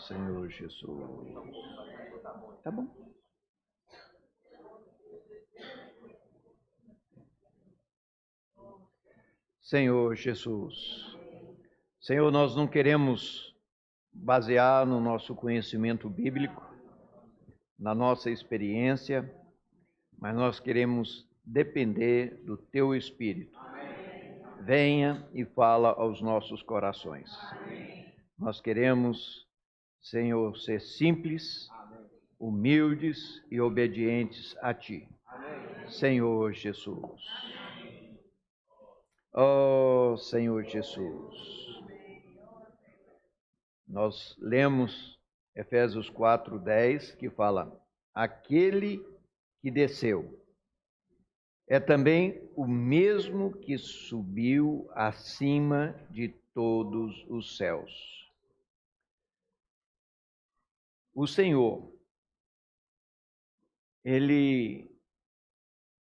Senhor Jesus. Tá bom. Senhor Jesus. Senhor, nós não queremos basear no nosso conhecimento bíblico, na nossa experiência, mas nós queremos depender do Teu Espírito. Venha e fala aos nossos corações. Nós queremos, Senhor, ser simples, humildes e obedientes a Ti. Senhor Jesus. Oh, Senhor Jesus. Nós lemos Efésios 4:10, que fala: aquele que desceu é também o mesmo que subiu acima de todos os céus. O Senhor, Ele,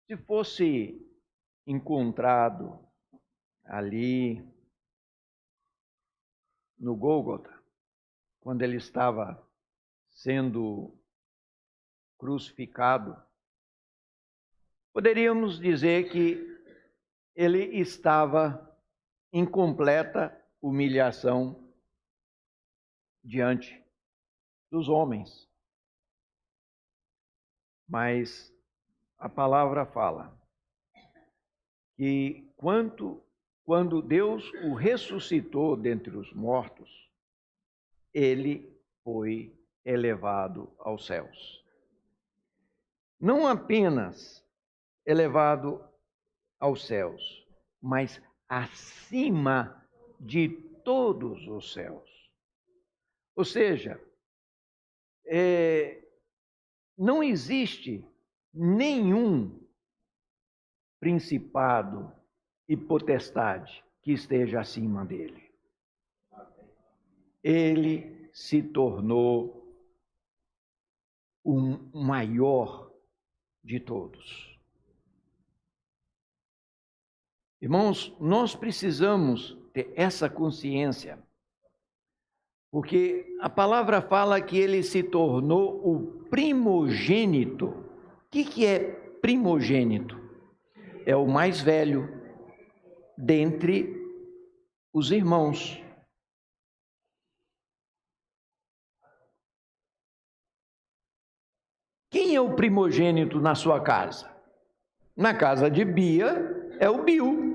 se fosse encontrado ali no Gólgota, quando Ele estava sendo crucificado, poderíamos dizer que Ele estava em completa humilhação diante dos homens. Mas a palavra fala que quando Deus o ressuscitou dentre os mortos, ele foi elevado aos céus. Não apenas elevado aos céus, mas acima de todos os céus. Ou seja, não existe nenhum principado e potestade que esteja acima dele. Ele se tornou o maior de todos. Irmãos, nós precisamos ter essa consciência, porque a palavra fala que ele se tornou o primogênito. O que é primogênito? É o mais velho dentre os irmãos. Quem é o primogênito na sua casa? Na casa de Bia é o Bill.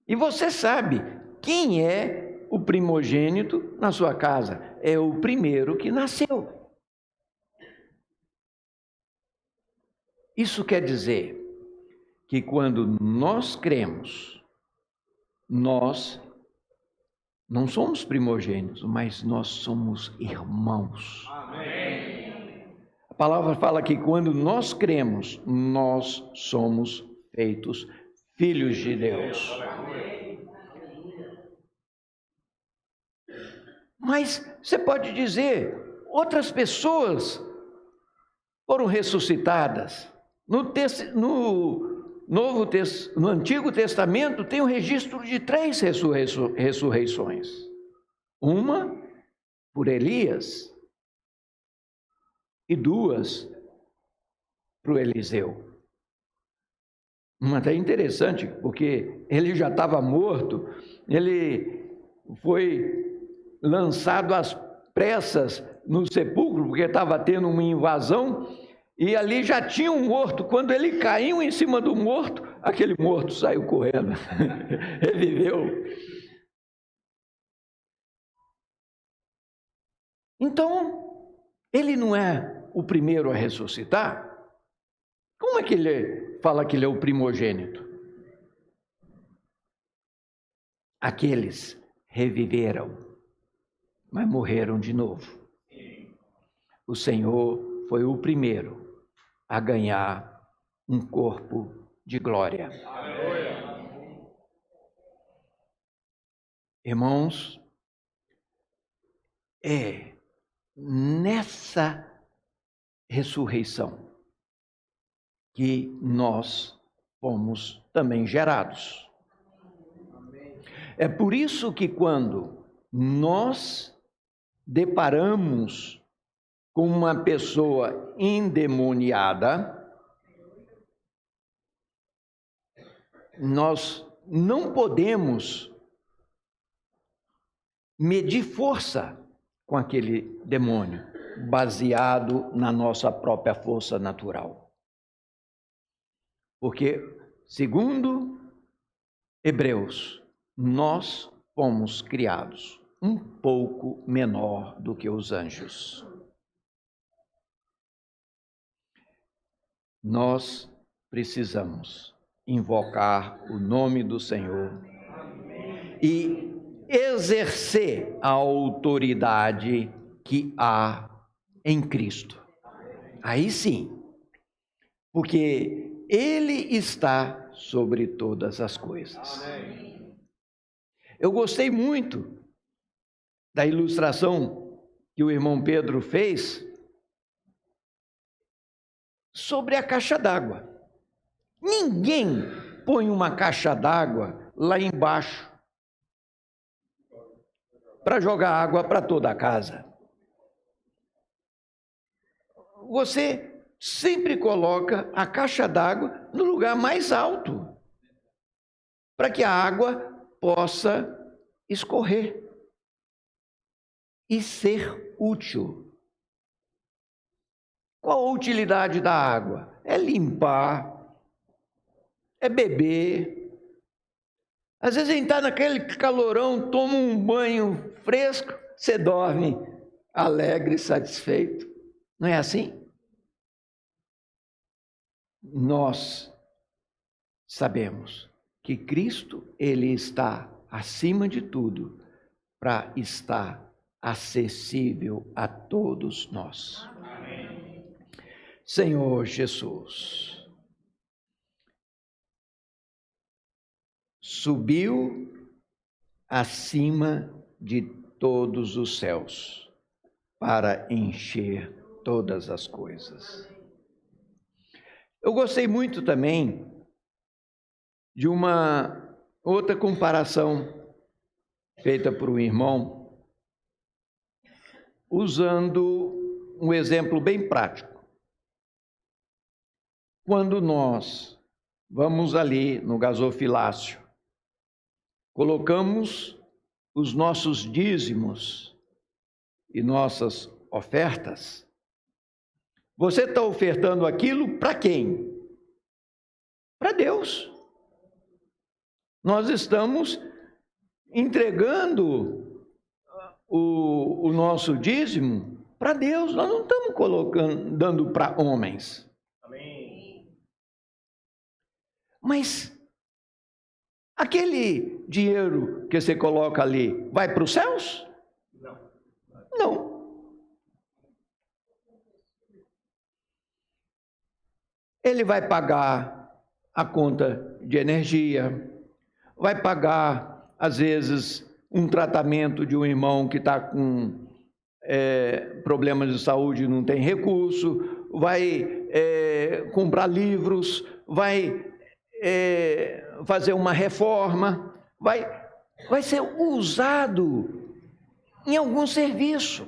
E você sabe quem é o primogênito na sua casa? É o primeiro que nasceu. Isso quer dizer que quando nós cremos, nós não somos primogênitos, mas nós somos irmãos. Amém. A palavra fala que quando nós cremos, nós somos feitos filhos de Deus. Mas você pode dizer, outras pessoas foram ressuscitadas. No Antigo Testamento tem o registro de 3 ressurreições. Uma por Elias e 2 para o Eliseu. Uma até interessante, porque ele já estava morto, ele foi lançado às pressas no sepulcro, porque estava tendo uma invasão, e ali já tinha um morto. Quando ele caiu em cima do morto, aquele morto saiu correndo, reviveu. Então, ele não é o primeiro a ressuscitar? Como é que ele fala que ele é o primogênito? Aqueles reviveram, mas morreram de novo. O Senhor foi o primeiro a ganhar um corpo de glória. Irmãos, é nessa ressurreição que nós fomos também gerados. É por isso que quando nós deparamos com uma pessoa endemoniada, nós não podemos medir força com aquele demônio, baseado na nossa própria força natural. Porque, segundo Hebreus, nós fomos criados um pouco menor do que os anjos. Nós precisamos invocar o nome do Senhor e exercer a autoridade que há em Cristo. Aí sim, porque Ele está sobre todas as coisas. Eu gostei muito da ilustração que o irmão Pedro fez sobre a caixa d'água. Ninguém põe uma caixa d'água lá embaixo para jogar água para toda a casa. Você sempre coloca a caixa d'água no lugar mais alto, para que a água possa escorrer e ser útil. Qual a utilidade da água? É limpar, é beber. Às vezes a gente está naquele calorão, toma um banho fresco, você dorme alegre, satisfeito. Não é assim? Nós sabemos que Cristo, Ele está acima de tudo para estar acessível a todos nós. Amém. Senhor Jesus, subiu acima de todos os céus para encher todas as coisas. Eu gostei muito também de uma outra comparação feita por um irmão, usando um exemplo bem prático. Quando nós vamos ali no gasofilácio, colocamos os nossos dízimos e nossas ofertas, você está ofertando aquilo para quem? Para Deus. Nós estamos entregando o nosso dízimo para Deus, nós não estamos colocando, dando para homens. Amém. Mas aquele dinheiro que você coloca ali vai para os céus? Não. Ele vai pagar a conta de energia, vai pagar, às vezes, um tratamento de um irmão que está com problemas de saúde e não tem recurso, vai comprar livros, vai fazer uma reforma, vai ser usado em algum serviço.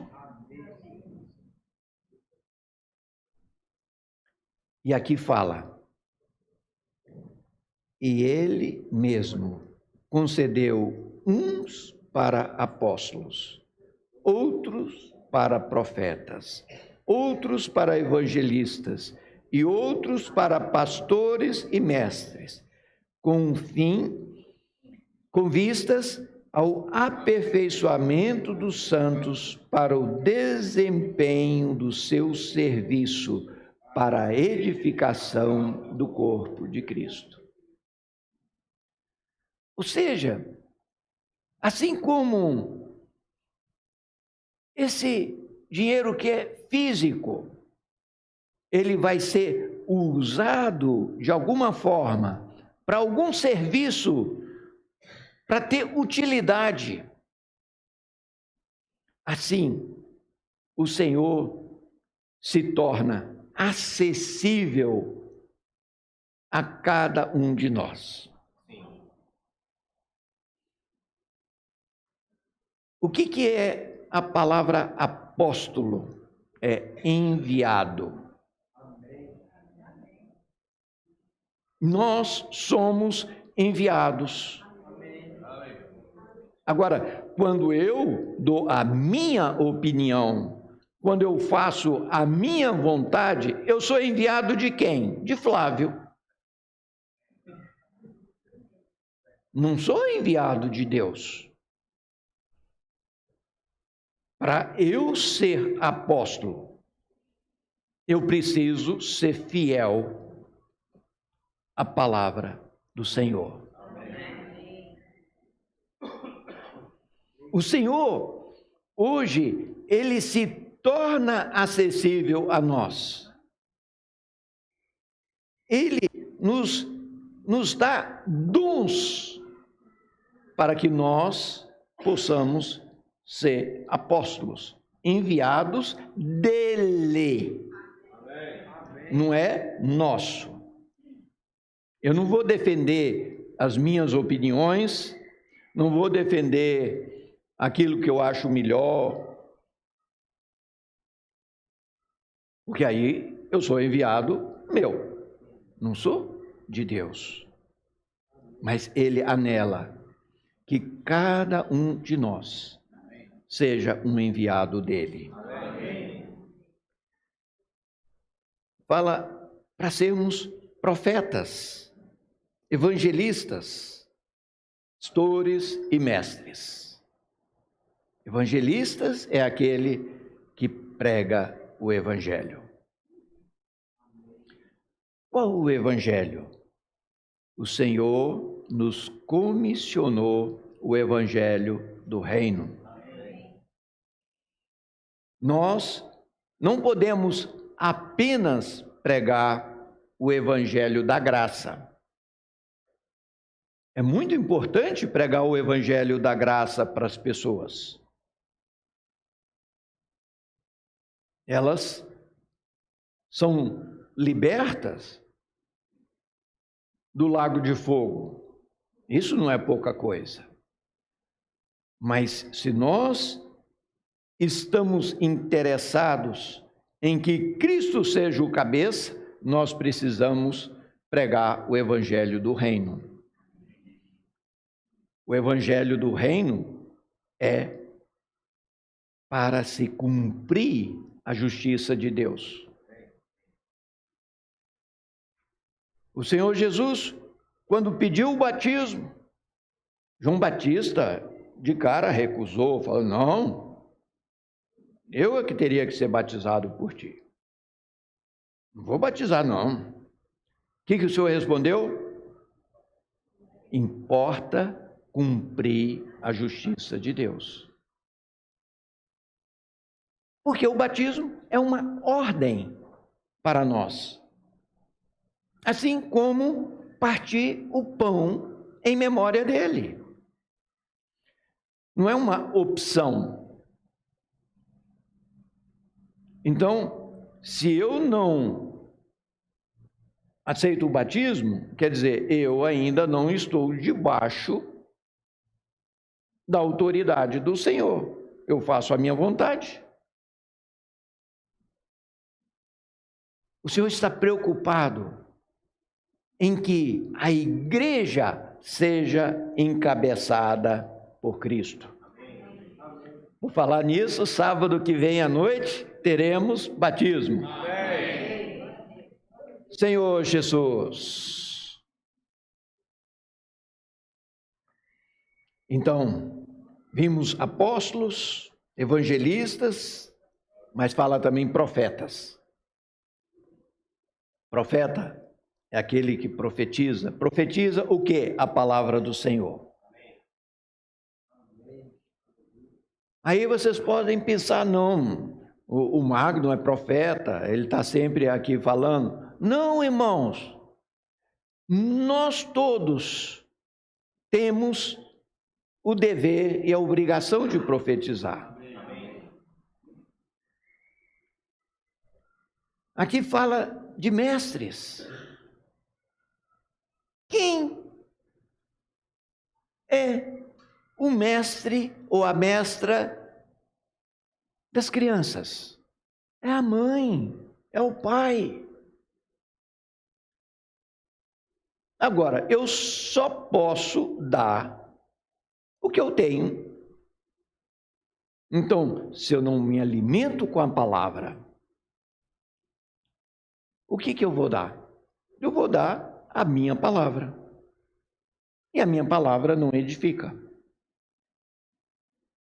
E aqui fala, e ele mesmo concedeu uns para apóstolos, outros para profetas, outros para evangelistas e outros para pastores e mestres, com vistas ao aperfeiçoamento dos santos para o desempenho do seu serviço, para a edificação do corpo de Cristo. Ou seja, assim como esse dinheiro que é físico, ele vai ser usado de alguma forma para algum serviço, para ter utilidade. Assim, o Senhor se torna acessível a cada um de nós. O que é a palavra apóstolo? É enviado. Nós somos enviados. Agora, quando eu dou a minha opinião, quando eu faço a minha vontade, eu sou enviado de quem? De Flávio. Não sou enviado de Deus. Para eu ser apóstolo, eu preciso ser fiel à palavra do Senhor. O Senhor, hoje, Ele se torna acessível a nós. Ele nos dá dons para que nós possamos ser apóstolos, enviados dele. Não é nosso. Eu não vou defender as minhas opiniões, não vou defender aquilo que eu acho melhor, porque aí eu sou enviado meu, não sou de Deus. Mas Ele anela que cada um de nós seja um enviado dele. Fala para sermos profetas, evangelistas, pastores e mestres. Evangelistas é aquele que prega o evangelho. Qual o evangelho? O Senhor nos comissionou o evangelho do reino. Nós não podemos apenas pregar o evangelho da graça. É muito importante pregar o evangelho da graça para as pessoas. Elas são libertas do lago de fogo. Isso não é pouca coisa. Mas se nós estamos interessados em que Cristo seja o cabeça, nós precisamos pregar o evangelho do reino. O evangelho do reino é para se cumprir a justiça de Deus. O Senhor Jesus, quando pediu o batismo, João Batista de cara recusou, falou: não, eu é que teria que ser batizado por ti. Não vou batizar, não. O que o Senhor respondeu? Importa cumprir a justiça de Deus. Porque o batismo é uma ordem para nós. Assim como partir o pão em memória dele. Não é uma opção. Então, se eu não aceito o batismo, quer dizer, eu ainda não estou debaixo da autoridade do Senhor. Eu faço a minha vontade. O Senhor está preocupado em que a igreja seja encabeçada por Cristo. Por falar nisso, sábado que vem à noite teremos batismo. Senhor Jesus. Então, vimos apóstolos, evangelistas, mas fala também profetas. Profeta é aquele que profetiza. Profetiza o quê? A palavra do Senhor. Aí vocês podem pensar, não, o Magno é profeta, ele está sempre aqui falando. Não, irmãos, nós todos temos o dever e a obrigação de profetizar. Aqui fala de mestres. Quem é o mestre ou a mestra das crianças. É a mãe, é o pai. Agora, eu só posso dar o que eu tenho. Então, se eu não me alimento com a palavra, o que eu vou dar? Eu vou dar a minha palavra. E a minha palavra não edifica.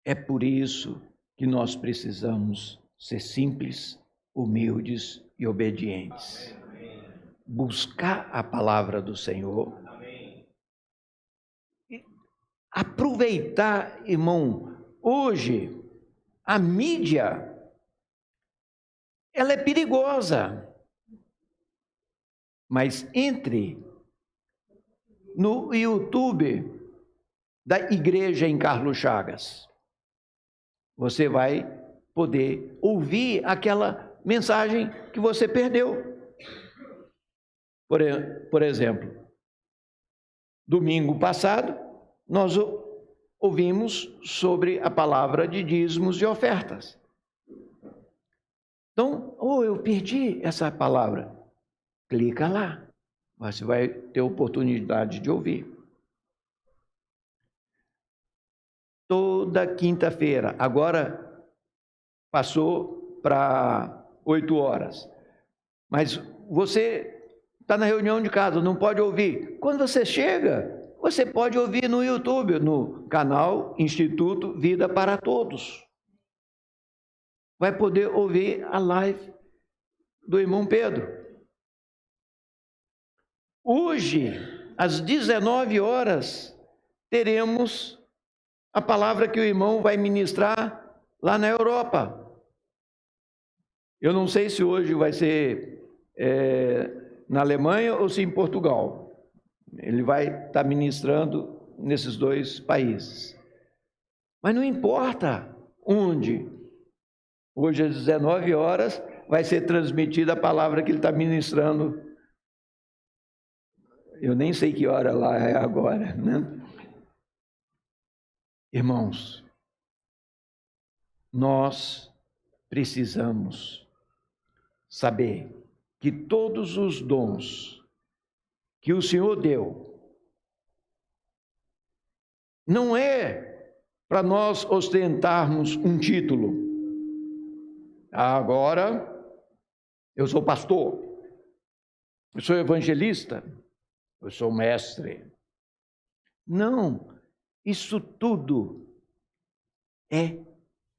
É por isso que nós precisamos ser simples, humildes e obedientes. Buscar a palavra do Senhor. E aproveitar, irmão, hoje a mídia, ela é perigosa. Mas entre no YouTube da igreja em Carlos Chagas, você vai poder ouvir aquela mensagem que você perdeu. Por exemplo, domingo passado, nós ouvimos sobre a palavra de dízimos e ofertas. Então, eu perdi essa palavra. Clica lá, você vai ter oportunidade de ouvir. Toda quinta-feira, agora passou para 8 horas, mas você está na reunião de casa, não pode ouvir. Quando você chega, você pode ouvir no YouTube, no canal Instituto Vida para Todos. Vai poder ouvir a live do irmão Pedro. Hoje, às 19 horas, teremos a palavra que o irmão vai ministrar lá na Europa. Eu não sei se hoje vai ser na Alemanha ou se em Portugal. Ele vai estar ministrando nesses 2 países. Mas não importa onde. Hoje, às 19 horas, vai ser transmitida a palavra que ele está ministrando. Eu nem sei que hora lá é agora, né? Irmãos, nós precisamos saber que todos os dons que o Senhor deu não é para nós ostentarmos um título. Agora eu sou pastor, eu sou evangelista, eu sou mestre. Não, isso tudo é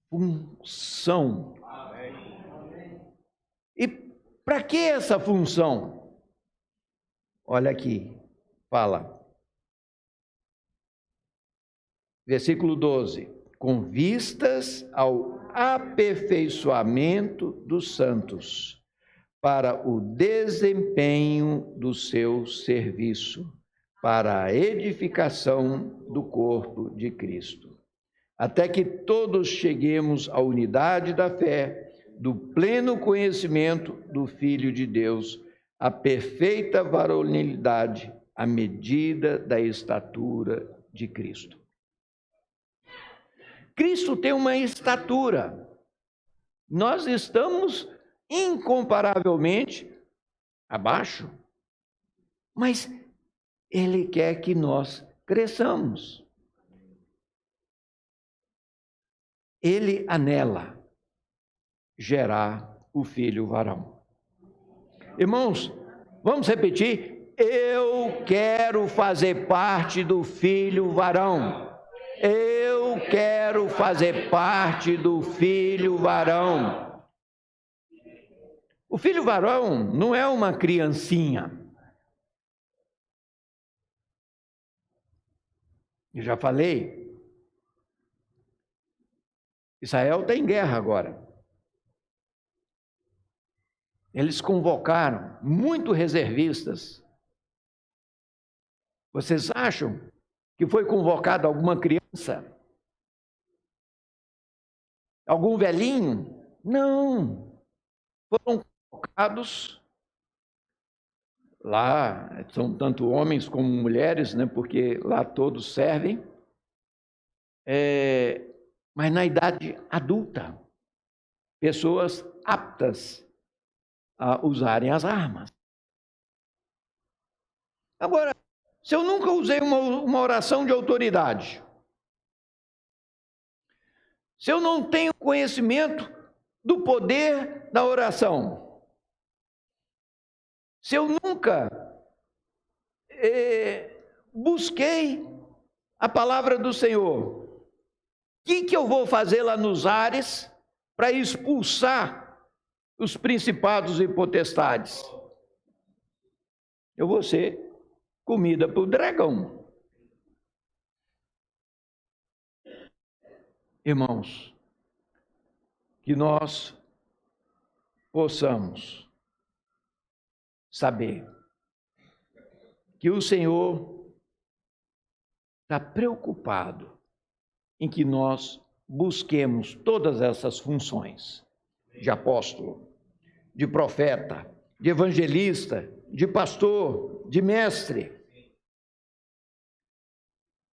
função. E para que essa função? Olha aqui, fala. Versículo 12. Com vistas ao aperfeiçoamento dos santos, para o desempenho do seu serviço, para a edificação do corpo de Cristo, até que todos cheguemos à unidade da fé, do pleno conhecimento do Filho de Deus, à perfeita varonilidade, à medida da estatura de Cristo. Cristo tem uma estatura. Nós estamos incomparavelmente abaixo, mas Ele quer que nós cresçamos. Ele anela gerar o filho varão. Irmãos, vamos repetir? Eu quero fazer parte do filho varão. Eu quero fazer parte do filho varão. O filho varão não é uma criancinha. Eu já falei. Israel está em guerra agora. Eles convocaram muito reservistas. Vocês acham que foi convocado alguma criança? Algum velhinho? Não. Foram convocados, lá são tanto homens como mulheres, né, porque lá todos servem. mas na idade adulta, pessoas aptas a usarem as armas. Agora, se eu nunca usei uma oração de autoridade, se eu não tenho conhecimento do poder da oração, se eu nunca busquei a palavra do Senhor, o que eu vou fazer lá nos ares para expulsar os principados e potestades? Eu vou ser comida para o dragão. Irmãos, que nós possamos saber que o Senhor está preocupado em que nós busquemos todas essas funções de apóstolo, de profeta, de evangelista, de pastor, de mestre,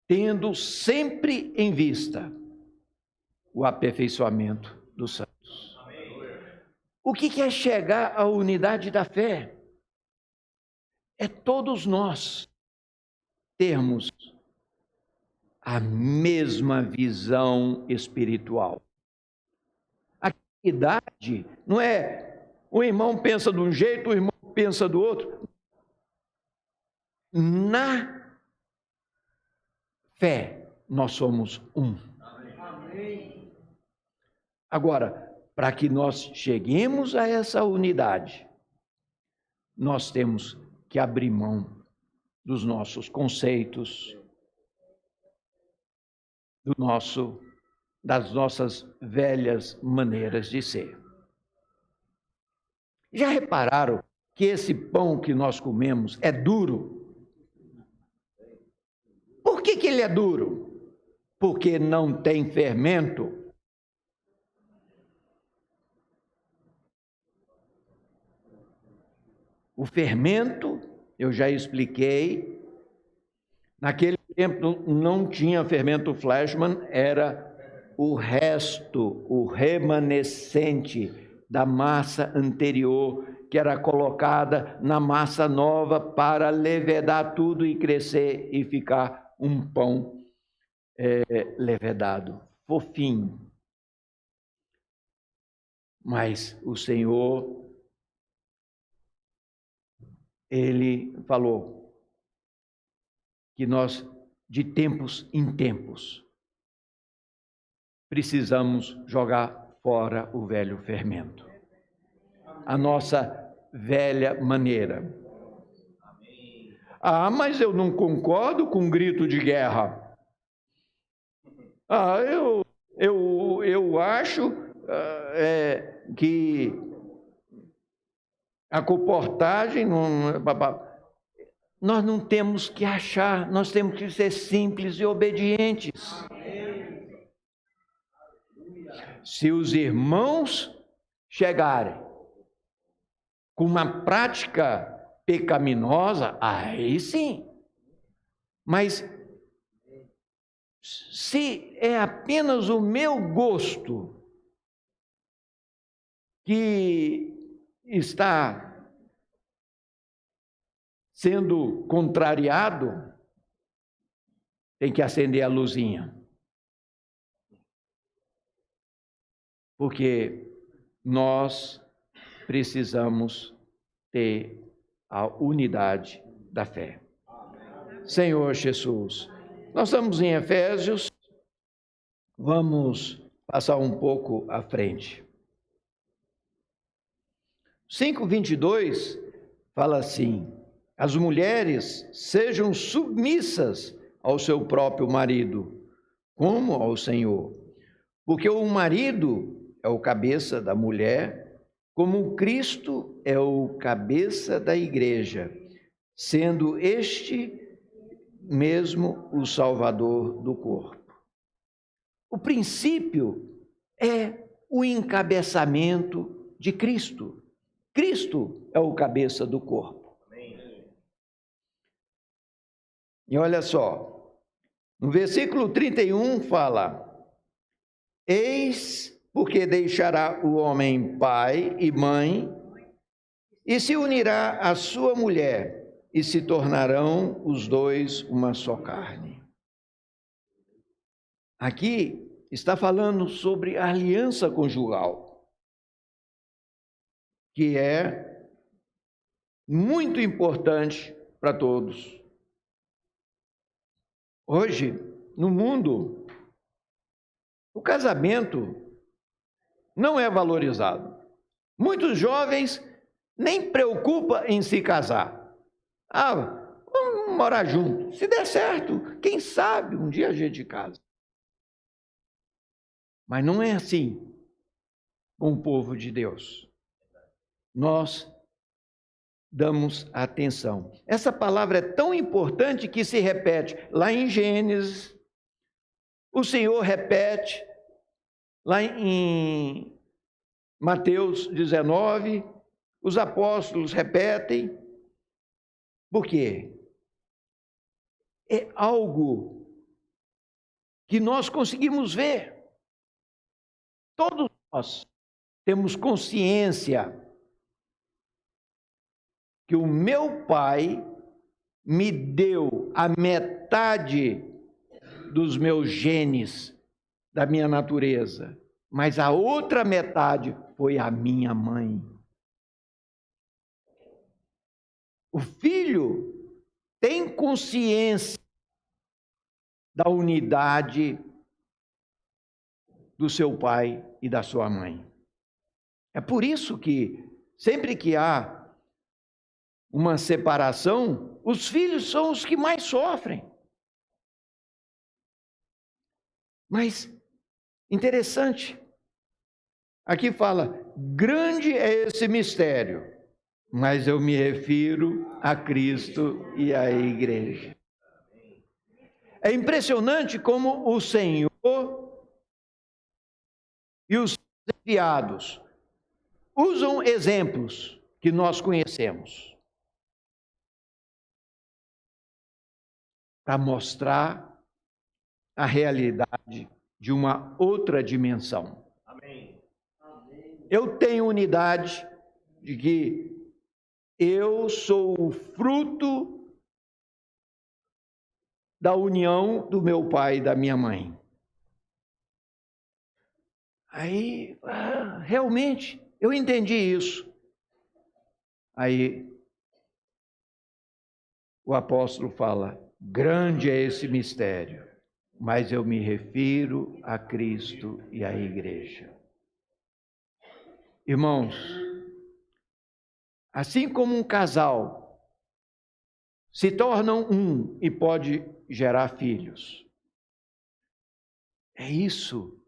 tendo sempre em vista o aperfeiçoamento dos santos. O que é chegar à unidade da fé? É todos nós termos a mesma visão espiritual. A unidade não é o irmão pensa de um jeito, o irmão pensa do outro. Na fé, nós somos um. Agora, para que nós cheguemos a essa unidade, nós temos que abrir mão dos nossos conceitos, das nossas velhas maneiras de ser. Já repararam que esse pão que nós comemos é duro? Por que ele é duro? Porque não tem fermento. O fermento, eu já expliquei, naquele tempo não tinha fermento Fleischmann, era o resto, o remanescente da massa anterior, que era colocada na massa nova para levedar tudo e crescer e ficar um pão levedado, fofinho. Mas o Senhor, Ele falou que nós, de tempos em tempos, precisamos jogar fora o velho fermento, a nossa velha maneira. Ah, mas eu não concordo com um grito de guerra. Ah, eu acho que a comportagem não... Nós não temos que achar, nós temos que ser simples e obedientes. Se os irmãos chegarem com uma prática pecaminosa, aí sim. Mas se é apenas o meu gosto que está sendo contrariado, tem que acender a luzinha. Porque nós precisamos ter a unidade da fé. Senhor Jesus, nós estamos em Efésios, vamos passar um pouco à frente. 5:22 fala assim: as mulheres sejam submissas ao seu próprio marido, como ao Senhor, porque o marido é o cabeça da mulher, como Cristo é o cabeça da igreja, sendo este mesmo o Salvador do corpo. O princípio é o encabeçamento de Cristo. Cristo é o cabeça do corpo. E olha só, No versículo 31 fala: eis porque deixará o homem pai e mãe, e se unirá à sua mulher, e se tornarão os dois uma só carne. Aqui está falando sobre a aliança conjugal, que é muito importante para todos. Hoje, no mundo, o casamento não é valorizado. Muitos jovens nem preocupam em se casar. Vamos morar juntos. Se der certo, quem sabe um dia a gente casa. Mas não é assim com o povo de Deus. Nós damos atenção. Essa palavra é tão importante que se repete lá em Gênesis, o Senhor repete lá em Mateus 19, os apóstolos repetem. Por quê? É algo que nós conseguimos ver. Todos nós temos consciência que o meu Pai me deu a metade dos meus genes, da minha natureza, mas a outra metade foi a minha mãe. O filho tem consciência da unidade do seu pai e da sua mãe. É por isso que sempre que há uma separação, os filhos são os que mais sofrem. Mas, interessante, aqui fala, grande é esse mistério, mas eu me refiro a Cristo e à igreja. É impressionante como o Senhor e os enviados usam exemplos que nós conhecemos para mostrar a realidade de uma outra dimensão. Amém. Eu tenho unidade de que eu sou o fruto da união do meu pai e da minha mãe. Aí, realmente, eu entendi isso. Aí, o apóstolo fala, grande é esse mistério, mas eu me refiro a Cristo e à igreja. Irmãos, assim como um casal se tornam um e pode gerar filhos, é isso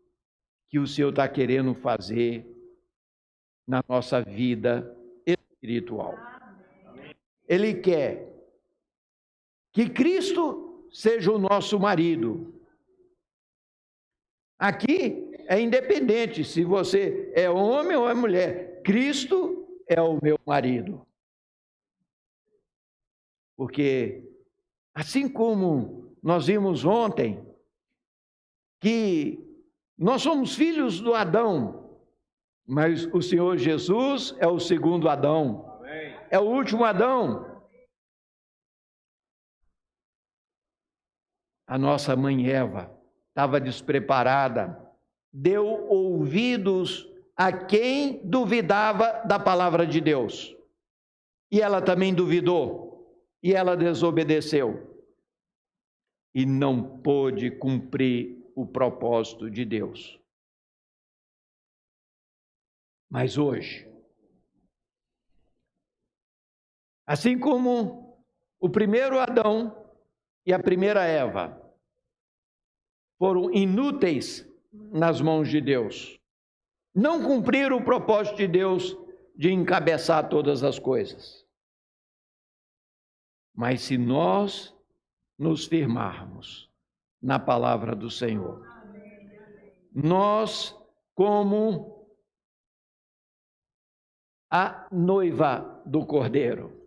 que o Senhor está querendo fazer na nossa vida espiritual. Ele quer que Cristo seja o nosso marido. Aqui é independente se você é homem ou é mulher. Cristo é o meu marido. Porque, assim como nós vimos ontem, que nós somos filhos do Adão, mas o Senhor Jesus é o segundo Adão. Amém. É o último Adão. A nossa mãe Eva estava despreparada, deu ouvidos a quem duvidava da palavra de Deus. E ela também duvidou, e ela desobedeceu. E não pôde cumprir o propósito de Deus. Mas hoje, assim como o primeiro Adão e a primeira Eva foram inúteis nas mãos de Deus, não cumpriram o propósito de Deus de encabeçar todas as coisas. Mas se nós nos firmarmos na palavra do Senhor, nós, como a noiva do Cordeiro,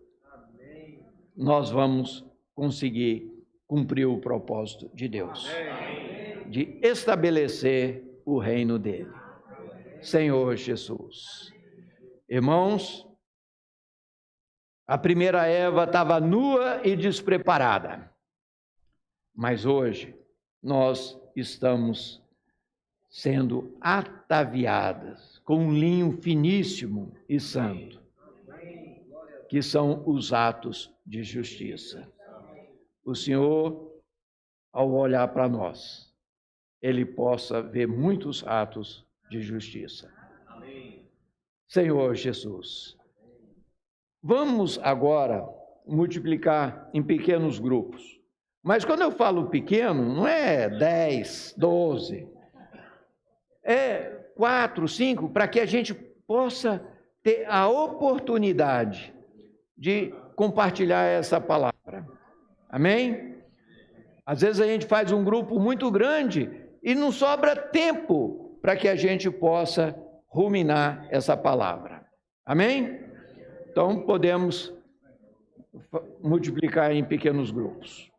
nós vamos conseguir cumprir o propósito de Deus, de estabelecer o reino dele. Senhor Jesus. Irmãos, a primeira Eva estava nua e despreparada, mas hoje nós estamos sendo ataviadas com um linho finíssimo e santo, que são os atos de justiça. O Senhor, ao olhar para nós, Ele possa ver muitos atos de justiça. Senhor Jesus, vamos agora multiplicar em pequenos grupos. Mas quando eu falo pequeno, não é 10, 12, é 4, 5, para que a gente possa ter a oportunidade de compartilhar essa palavra. Amém? Às vezes a gente faz um grupo muito grande e não sobra tempo para que a gente possa ruminar essa palavra. Amém? Então podemos multiplicar em pequenos grupos.